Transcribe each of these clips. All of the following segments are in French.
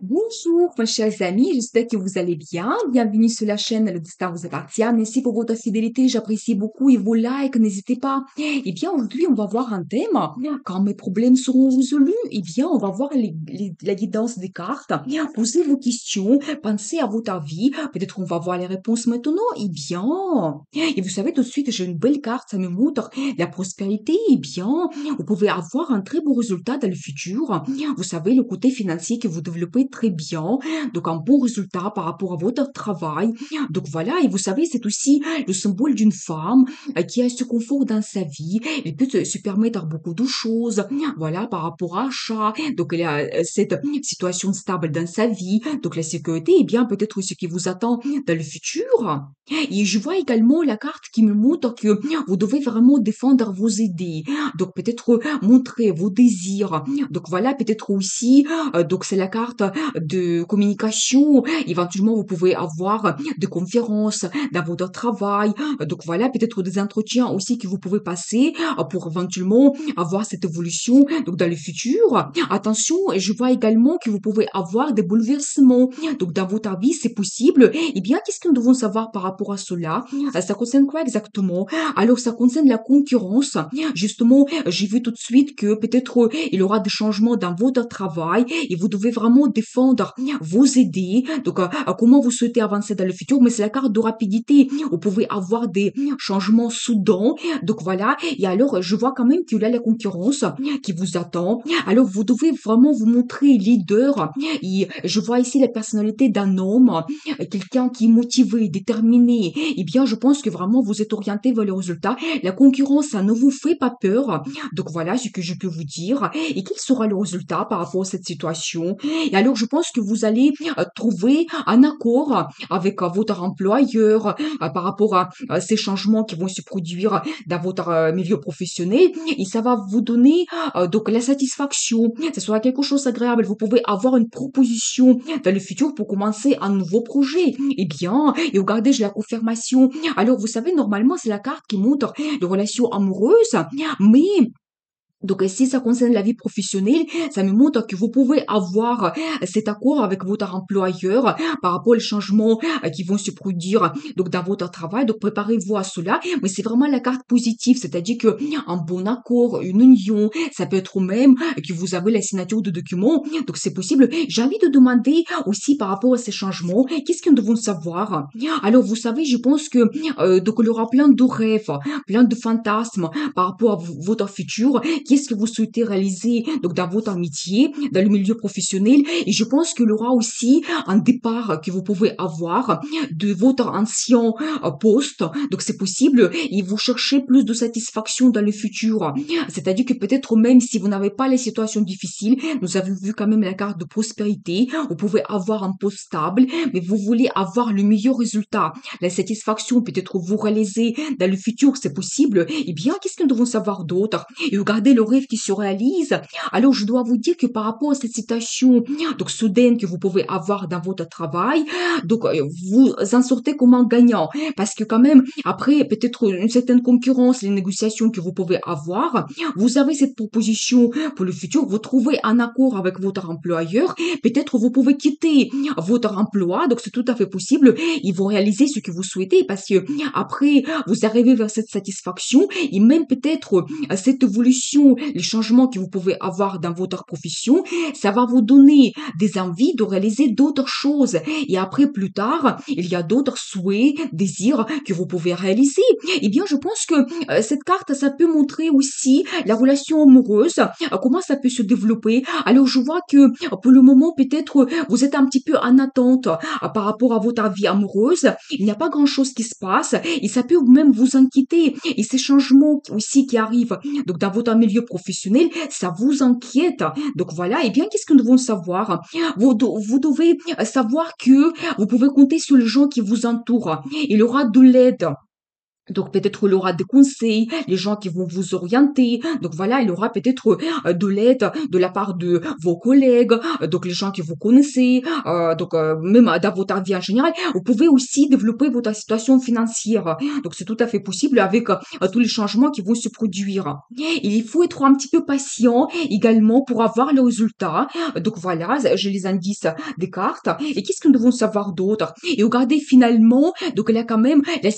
Bonjour, mes chers amis, j'espère que vous allez bien. Bienvenue sur la chaîne Le Destin vous appartient. Merci pour votre fidélité, j'apprécie beaucoup et vos likes, n'hésitez pas. Eh bien, aujourd'hui, on va voir un thème. Quand mes problèmes seront résolus, eh bien, on va voir la guidance des cartes. Posez vos questions, pensez à votre avis. Peut-être on va voir les réponses maintenant. Eh bien, et vous savez, tout de suite, j'ai une belle carte, ça me montre la prospérité. Eh bien, vous pouvez avoir un très beau résultat dans le futur. Vous savez, le côté financier que vous développez très bien, donc un bon résultat par rapport à votre travail. Donc voilà, et vous savez, c'est aussi le symbole d'une femme qui a ce confort dans sa vie. Elle peut se permettre beaucoup de choses, voilà, par rapport à achat. Donc elle a cette situation stable dans sa vie. Donc la sécurité, est bien, peut-être ce qui vous attend dans le futur. Et je vois également la carte qui me montre que vous devez vraiment défendre vos idées. Donc peut-être montrer vos désirs. Donc voilà, peut-être aussi, donc c'est la carte de communication. Éventuellement, vous pouvez avoir des conférences dans votre travail. Donc voilà, peut-être des entretiens aussi que vous pouvez passer pour éventuellement avoir cette évolution donc dans le futur. Attention, et je vois également que vous pouvez avoir des bouleversements. Donc dans votre vie, c'est possible. Eh bien, qu'est-ce que nous devons savoir par rapport à cela? Ça concerne quoi exactement? Alors, ça concerne la concurrence. Justement, j'ai vu tout de suite que peut-être il y aura des changements dans votre travail et vous devez vraiment défendre vos idées. Donc, comment vous souhaitez avancer dans le futur, mais c'est la carte de rapidité. Vous pouvez avoir des changements soudains. Donc voilà. Et alors, je vois quand même qu'il y a la concurrence qui vous attend. Alors, vous devez vraiment vous montrer leader. Et je vois ici la personnalité d'un homme, quelqu'un qui est motivé, déterminé. Eh bien, je pense que vraiment vous êtes orienté vers le résultat. La concurrence, ça ne vous fait pas peur. Donc voilà ce que je peux vous dire. Et quel sera le résultat par rapport à cette situation? Et alors, je pense que vous allez trouver un accord avec votre employeur par rapport à ces changements qui vont se produire dans votre milieu professionnel. Et ça va vous donner donc la satisfaction. Ce sera quelque chose d'agréable. Vous pouvez avoir une proposition dans le futur pour commencer un nouveau projet. Eh bien, et regardez, j'ai la confirmation. Alors, vous savez, normalement, c'est la carte qui montre les relations amoureuses, mais donc, si ça concerne la vie professionnelle, ça me montre que vous pouvez avoir cet accord avec votre employeur par rapport aux changements qui vont se produire donc dans votre travail. Donc, préparez-vous à cela. Mais c'est vraiment la carte positive, c'est-à-dire que un bon accord, une union, ça peut être même que vous avez la signature de documents. Donc, c'est possible. J'ai envie de demander aussi par rapport à ces changements, qu'est-ce que nous devons savoir? Alors, vous savez, je pense que donc il y aura plein de rêves, plein de fantasmes par rapport à votre futur. Qu'est-ce que vous souhaitez réaliser donc dans votre amitié, dans le milieu professionnel? Et je pense qu'il y aura aussi un départ que vous pouvez avoir de votre ancien poste. Donc c'est possible et vous cherchez plus de satisfaction dans le futur. C'est-à-dire que peut-être même si vous n'avez pas les situations difficiles, nous avons vu quand même la carte de prospérité. Vous pouvez avoir un poste stable, mais vous voulez avoir le meilleur résultat. La satisfaction, peut-être vous réaliser dans le futur, c'est possible. Eh bien, qu'est-ce que nous devons savoir d'autre? Et regardez le rêve qui se réalise. Alors, je dois vous dire que par rapport à cette situation, donc soudaine que vous pouvez avoir dans votre travail, donc vous en sortez comme un gagnant. Parce que quand même, après, peut-être une certaine concurrence, les négociations que vous pouvez avoir, vous avez cette proposition pour le futur, vous trouvez un accord avec votre employeur, peut-être vous pouvez quitter votre emploi, donc c'est tout à fait possible, et vous réalisez ce que vous souhaitez, parce que après, vous arrivez vers cette satisfaction, et même peut-être cette évolution, les changements que vous pouvez avoir dans votre profession, ça va vous donner des envies de réaliser d'autres choses. Et après, plus tard, il y a d'autres souhaits, désirs que vous pouvez réaliser. Eh bien, je pense que cette carte, ça peut montrer aussi la relation amoureuse, comment ça peut se développer. Alors, je vois que pour le moment, peut-être vous êtes un petit peu en attente par rapport à votre vie amoureuse. Il n'y a pas grand-chose qui se passe et ça peut même vous inquiéter. Et ces changements aussi qui arrivent donc dans votre milieu professionnel, ça vous inquiète. Donc voilà, et bien qu'est-ce que nous devons savoir? Vous devez savoir que vous pouvez compter sur les gens qui vous entourent. Il y aura de l'aide Donc peut-être il aura des conseils, les gens qui vont vous orienter. Donc voilà, il aura peut-être de l'aide de la part de vos collègues, donc les gens que vous connaissez, même dans votre vie en général. Vous pouvez aussi développer votre situation financière. Donc c'est tout à fait possible avec tous les changements qui vont se produire. Il faut être un petit peu patient également pour avoir le résultat. Donc voilà, j'ai les indices des cartes. Et qu'est-ce que nous devons savoir d'autre? Et regardez finalement, donc il y a quand même la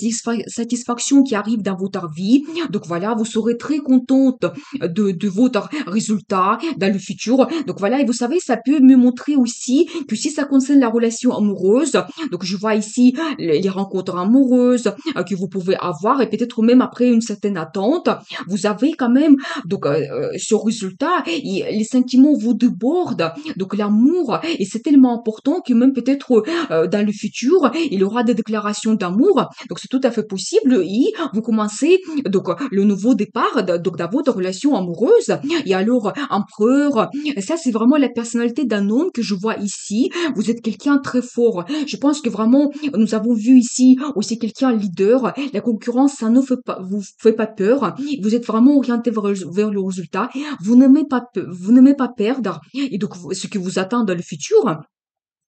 satisfaction qui arrive dans votre vie. Donc voilà, vous serez très contente de votre résultat dans le futur. Donc voilà, et vous savez, ça peut me montrer aussi que si ça concerne la relation amoureuse, donc je vois ici les rencontres amoureuses que vous pouvez avoir et peut-être même après une certaine attente, vous avez quand même donc ce résultat, les sentiments vous débordent, donc l'amour, et c'est tellement important que même peut-être dans le futur, il y aura des déclarations d'amour. Donc c'est tout à fait possible et vous commencez donc le nouveau départ donc dans votre relation amoureuse. Et alors empereur, ça c'est vraiment la personnalité d'un homme que je vois ici. Vous êtes quelqu'un très fort. Je pense que vraiment nous avons vu ici aussi quelqu'un leader. La concurrence ça ne vous fait pas peur. Vous êtes vraiment orienté vers le résultat. Vous n'aimez pas perdre. Et donc ce que vous attend dans le futur,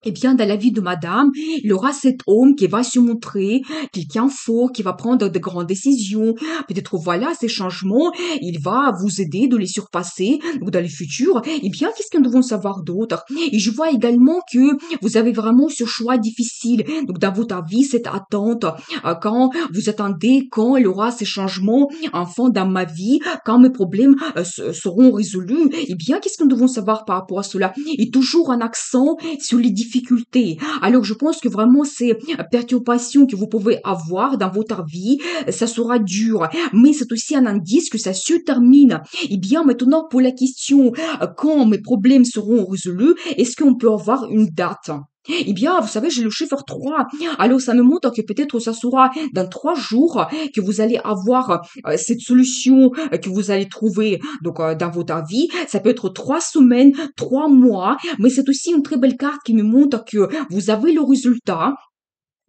eh bien, dans la vie de madame, il y aura cet homme qui va se montrer quelqu'un fort, qui va prendre de grandes décisions. Peut-être, voilà, ces changements, il va vous aider de les surpasser ou dans le futur. Eh bien, qu'est-ce que nous devons savoir d'autre? Et je vois également que vous avez vraiment ce choix difficile. Donc, dans votre vie, cette attente, quand vous attendez, quand il y aura ces changements, enfin, dans ma vie, quand mes problèmes seront résolus. Eh bien, qu'est-ce que nous devons savoir par rapport à cela? Et toujours un accent sur les difficultés. Alors, je pense que vraiment ces perturbations que vous pouvez avoir dans votre vie, ça sera dur. Mais c'est aussi un indice que ça se termine. Et bien, maintenant, pour la question, quand mes problèmes seront résolus, est-ce qu'on peut avoir une date? Eh bien, vous savez, j'ai le chiffre 3. Alors, ça me montre que peut-être ça sera dans 3 jours que vous allez avoir cette solution que vous allez trouver donc dans votre vie. Ça peut être 3 semaines, 3 mois, mais c'est aussi une très belle carte qui me montre que vous avez le résultat.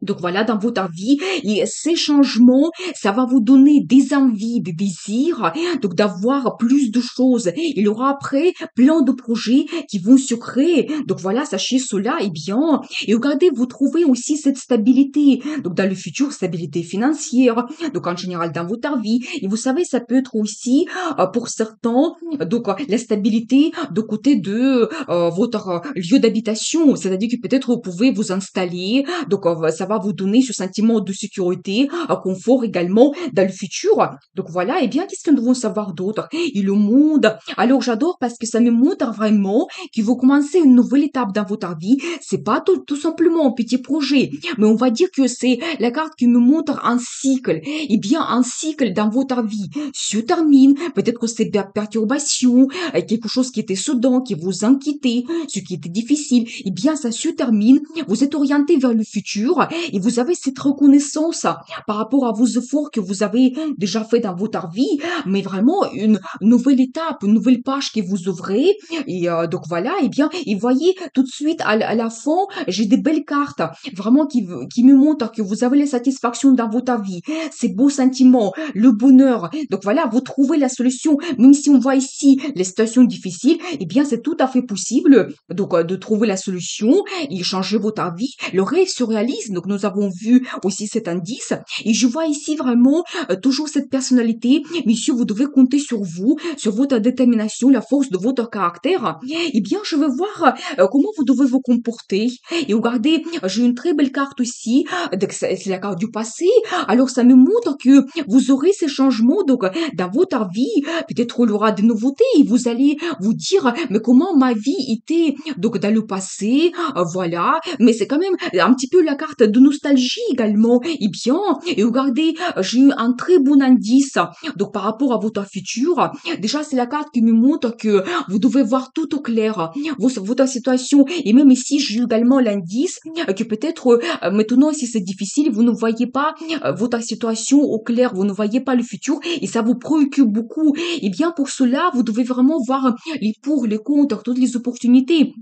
Donc voilà, dans votre vie, et ces changements, ça va vous donner des envies, des désirs, donc d'avoir plus de choses. Il y aura après plein de projets qui vont se créer. Donc voilà, sachez cela, et bien, et regardez, vous trouvez aussi cette stabilité. Donc dans le futur, stabilité financière, donc en général dans votre vie. Et vous savez, ça peut être aussi, pour certains, donc la stabilité de côté de votre lieu d'habitation. C'est-à-dire que peut-être vous pouvez vous installer, donc ça va vous donner ce sentiment de sécurité, confort également dans le futur. Donc voilà, et bien, qu'est-ce que nous devons savoir d'autre? Et le monde. Alors j'adore parce que ça me montre vraiment que vous commencez une nouvelle étape dans votre vie. C'est pas tout simplement un petit projet, mais on va dire que c'est la carte qui me montre un cycle. Et bien, un cycle dans votre vie se termine. Peut-être que c'est des perturbations, quelque chose qui était soudain, qui vous inquiétait, ce qui était difficile. Et bien, ça se termine. Vous êtes orienté vers le futur et vous avez cette reconnaissance par rapport à vos efforts que vous avez déjà fait dans votre vie, mais vraiment une nouvelle étape, une nouvelle page que vous ouvrez. Et donc voilà, et bien, et voyez, tout de suite, à la fin, j'ai des belles cartes, vraiment qui me montrent que vous avez la satisfaction dans votre vie, ces beaux sentiments, le bonheur. Donc voilà, vous trouvez la solution, même si on voit ici les situations difficiles, eh bien, c'est tout à fait possible, donc, de trouver la solution et changer votre vie. Le rêve se réalise. Donc, nous avons vu aussi cet indice. Et je vois ici vraiment toujours cette personnalité. Monsieur, vous devez compter sur vous, sur votre détermination, la force de votre caractère. Eh bien, je veux voir comment vous devez vous comporter. Et regardez, j'ai une très belle carte aussi. Donc, c'est la carte du passé. Alors, ça me montre que vous aurez ces changements donc dans votre vie. Peut-être il y aura des nouveautés et vous allez vous dire, mais comment ma vie était donc dans le passé, voilà. Mais c'est quand même un petit peu la carte de nostalgie également. Et bien, et regardez, j'ai eu un très bon indice. Donc par rapport à votre futur, déjà c'est la carte qui me montre que vous devez voir tout au clair, votre situation. Et même ici, j'ai eu également l'indice que peut-être maintenant, si c'est difficile, vous ne voyez pas votre situation au clair, vous ne voyez pas le futur et ça vous préoccupe beaucoup. Et bien pour cela, vous devez vraiment voir les pour, les contre, toutes les opportunités.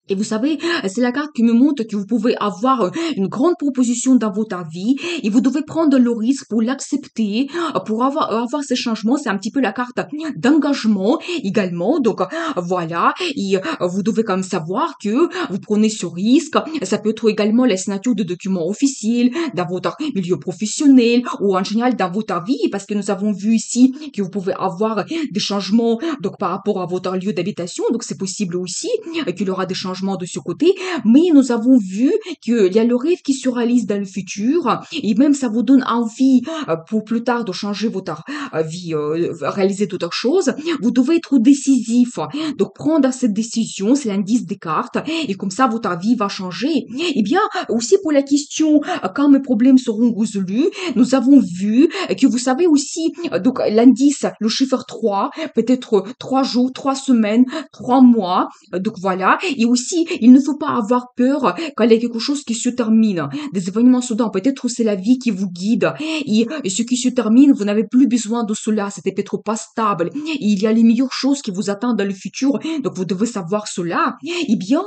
Et vous savez, c'est la carte qui me montre que vous pouvez avoir une grande proposition dans votre vie et vous devez prendre le risque pour l'accepter, pour avoir ces changements. C'est un petit peu la carte d'engagement également. Donc voilà, et vous devez quand même savoir que vous prenez ce risque. Ça peut être également la signature de documents officiels dans votre milieu professionnel ou en général dans votre vie, parce que nous avons vu ici que vous pouvez avoir des changements donc par rapport à votre lieu d'habitation. Donc c'est possible aussi qu'il y aura des changements de ce côté, mais nous avons vu qu'il y a le rêve qui se réalise dans le futur et même ça vous donne envie pour plus tard de changer votre vie, réaliser d'autres choses. Vous devez être décisif, donc prendre cette décision, c'est l'indice des cartes et comme ça votre vie va changer. Et bien aussi pour la question quand mes problèmes seront résolus, nous avons vu que vous savez aussi donc l'indice, le chiffre 3 peut-être 3 jours, 3 semaines, 3 mois, donc voilà. Et aussi, il ne faut pas avoir peur quand il y a quelque chose qui se termine. Des événements soudains, peut-être c'est la vie qui vous guide. Et ce qui se termine, vous n'avez plus besoin de cela. C'était peut-être pas stable. Et il y a les meilleures choses qui vous attendent dans le futur. Donc vous devez savoir cela. Eh bien,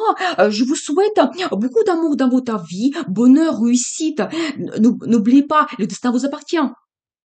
je vous souhaite beaucoup d'amour dans votre vie, bonheur, réussite. N'oubliez pas, le destin vous appartient.